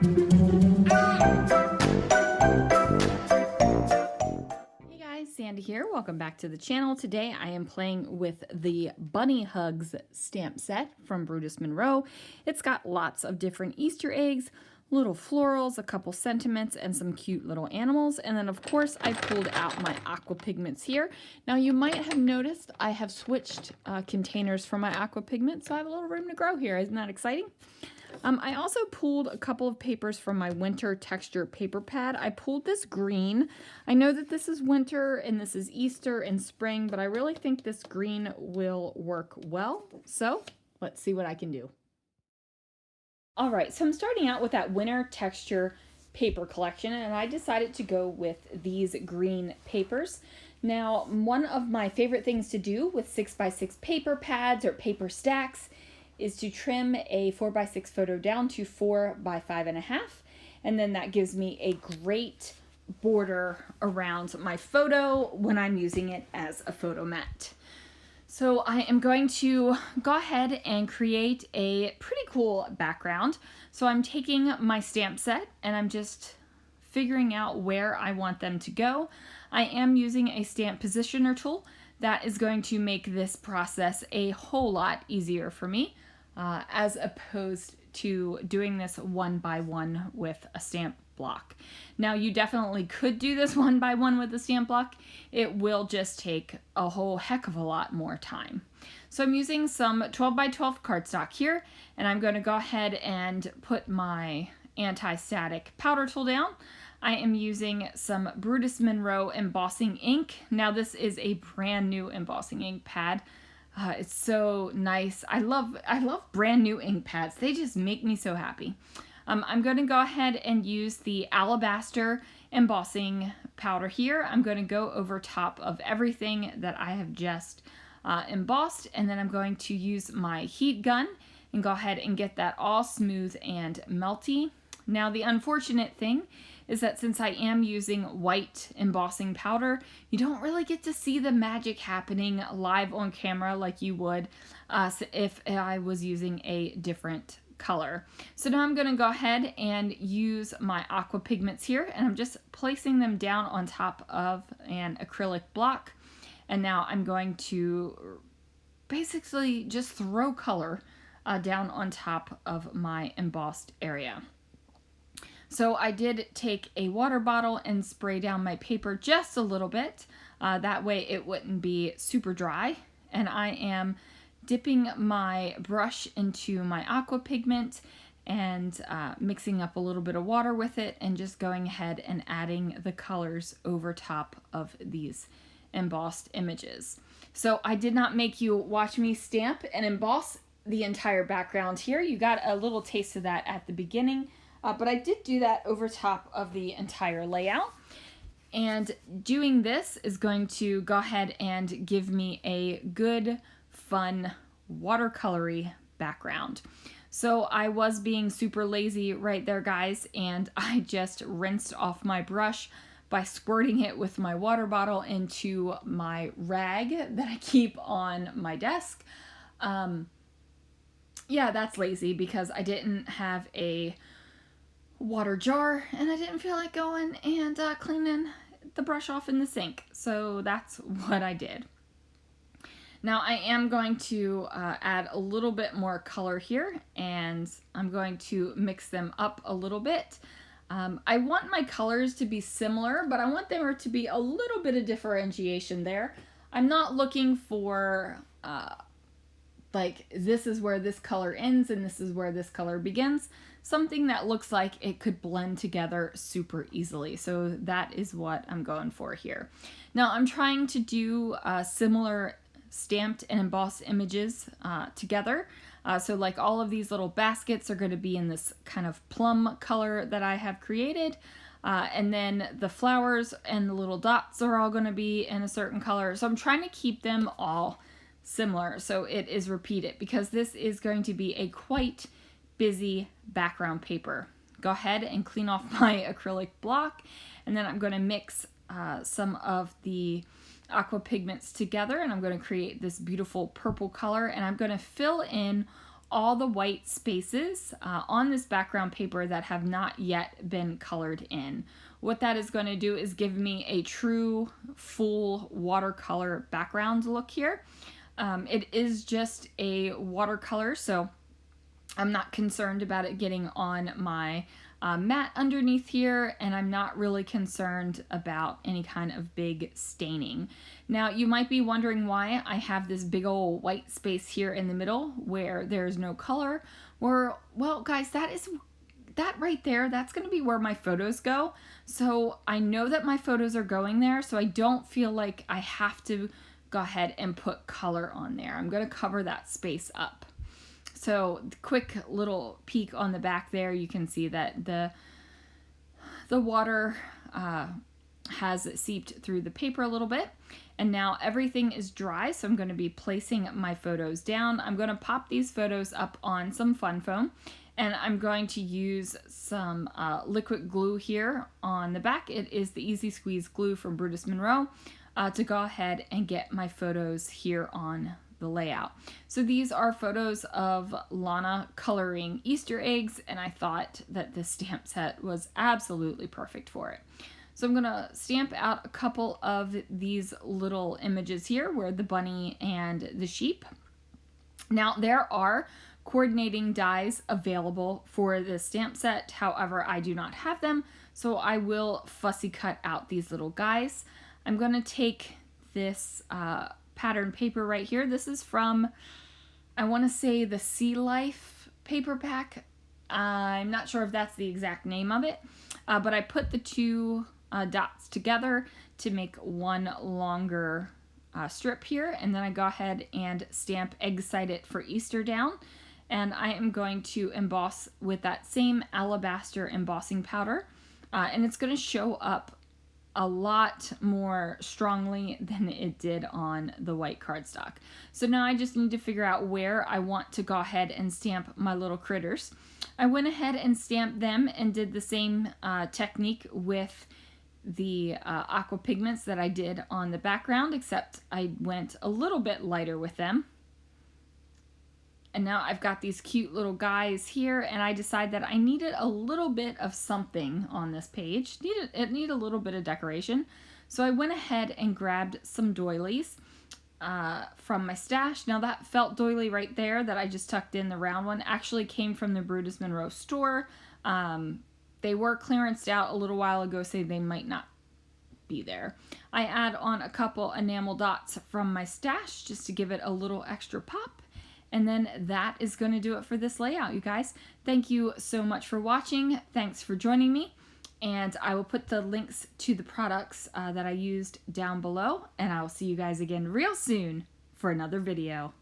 Hey guys, Sandy here. Welcome back to the channel. Today I am playing with the Bunny Hugs stamp set from Brutus Monroe. It's got lots of different Easter eggs, little florals, a couple sentiments, and some cute little animals. And then of course I pulled out my Aqua Pigments here. Now you might have noticed I have switched containers for my Aqua Pigments, so I have a little room to grow here. Isn't that exciting? I also pulled a couple of papers from my winter texture paper pad. I pulled this green. I know that this is winter and this is Easter and spring, but I really think this green will work well. So let's see what I can do. All right, so I'm starting out with that winter texture paper collection, and I decided to go with these green papers. Now, one of my favorite things to do with 6x6 paper pads or paper stacks is to trim a 4x6 photo down to 4x5.5, and then that gives me a great border around my photo when I'm using it as a photo mat. So I am going to go ahead and create a pretty cool background. So I'm taking my stamp set and I'm just figuring out where I want them to go. I am using a stamp positioner tool. That is going to make this process a whole lot easier for me, as opposed to doing this one by one with a stamp block. Now you definitely could do this one by one with a stamp block. It will just take a whole heck of a lot more time. So I'm using some 12 by 12 cardstock here, and I'm going to go ahead and put my anti-static powder tool down. I am using some Brutus Monroe embossing ink. Now this is a brand new embossing ink pad. It's so nice. I love brand new ink pads. They just make me so happy. I'm going to go ahead and use the Alabaster embossing powder here. I'm going to go over top of everything that I have just embossed, and then I'm going to use my heat gun and go ahead and get that all smooth and melty. Now the unfortunate thing is that since I am using white embossing powder, you don't really get to see the magic happening live on camera like you would if I was using a different color. So now I'm going to go ahead and use my Aqua Pigments here, and I'm just placing them down on top of an acrylic block. And now I'm going to basically just throw color down on top of my embossed area. So I did take a water bottle and spray down my paper just a little bit. That way it wouldn't be super dry. And I am dipping my brush into my Aqua Pigment and mixing up a little bit of water with it and just going ahead and adding the colors over top of these embossed images. So I did not make you watch me stamp and emboss the entire background here. You got a little taste of that at the beginning. But I did do that over top of the entire layout. And doing this is going to go ahead and give me a good, fun, watercolory background. So I was being super lazy right there, guys, and I just rinsed off my brush by squirting it with my water bottle into my rag that I keep on my desk. Yeah, that's lazy because I didn't have a water jar and I didn't feel like going and cleaning the brush off in the sink. So that's what I did. Now I am going to add a little bit more color here, and I'm going to mix them up a little bit. I want my colors to be similar, but I want there to be a little bit of differentiation there. I'm not looking for like this is where this color ends and this is where this color begins. Something that looks like it could blend together super easily. So that is what I'm going for here. Now I'm trying to do similar stamped and embossed images together. So like all of these little baskets are going to be in this kind of plum color that I have created. And then the flowers and the little dots are all going to be in a certain color. So I'm trying to keep them all similar so it is repeated, because this is going to be a quite busy background paper. Go ahead and clean off my acrylic block, and then I'm going to mix some of the Aqua Pigments together, and I'm going to create this beautiful purple color, and I'm going to fill in all the white spaces on this background paper that have not yet been colored in. What that is going to do is give me a true full watercolor background look here. It is just a watercolor, so I'm not concerned about it getting on my mat underneath here, and I'm not really concerned about any kind of big staining. Now, you might be wondering why I have this big old white space here in the middle where there's no color. Well, guys, that right there, that's going to be where my photos go. So I know that my photos are going there, so I don't feel like I have to go ahead and put color on there. I'm going to cover that space up. So quick little peek on the back there, you can see that the water has seeped through the paper a little bit. And now everything is dry, so I'm going to be placing my photos down. I'm going to pop these photos up on some fun foam, and I'm going to use some liquid glue here on the back. It is the Easy Squeeze glue from Brutus Monroe to go ahead and get my photos here on the layout. So these are photos of Lana coloring Easter eggs, and I thought that this stamp set was absolutely perfect for it. So I'm gonna stamp out a couple of these little images here where the bunny and the sheep. Now there are coordinating dies available for this stamp set, however I do not have them, so I will fussy cut out these little guys. I'm gonna take this pattern paper right here. This is from, I want to say, the Sea Life paper pack. I'm not sure if that's the exact name of it, but I put the two dots together to make one longer strip here, and then I go ahead and stamp Excited for Easter down, and I am going to emboss with that same Alabaster embossing powder, and it's going to show up a lot more strongly than it did on the white cardstock. So now I just need to figure out where I want to go ahead and stamp my little critters. I went ahead and stamped them and did the same technique with the Aqua Pigments that I did on the background, except I went a little bit lighter with them. And now I've got these cute little guys here, and I decided that I needed a little bit of something on this page. It needed a little bit of decoration. So I went ahead and grabbed some doilies from my stash. Now that felt doily right there that I just tucked in, the round one, actually came from the Brutus Monroe store. They were clearanced out a little while ago, so they might not be there. I add on a couple enamel dots from my stash just to give it a little extra pop. And then that is going to do it for this layout, you guys. Thank you so much for watching. Thanks for joining me. And I will put the links to the products that I used down below. And I will see you guys again real soon for another video.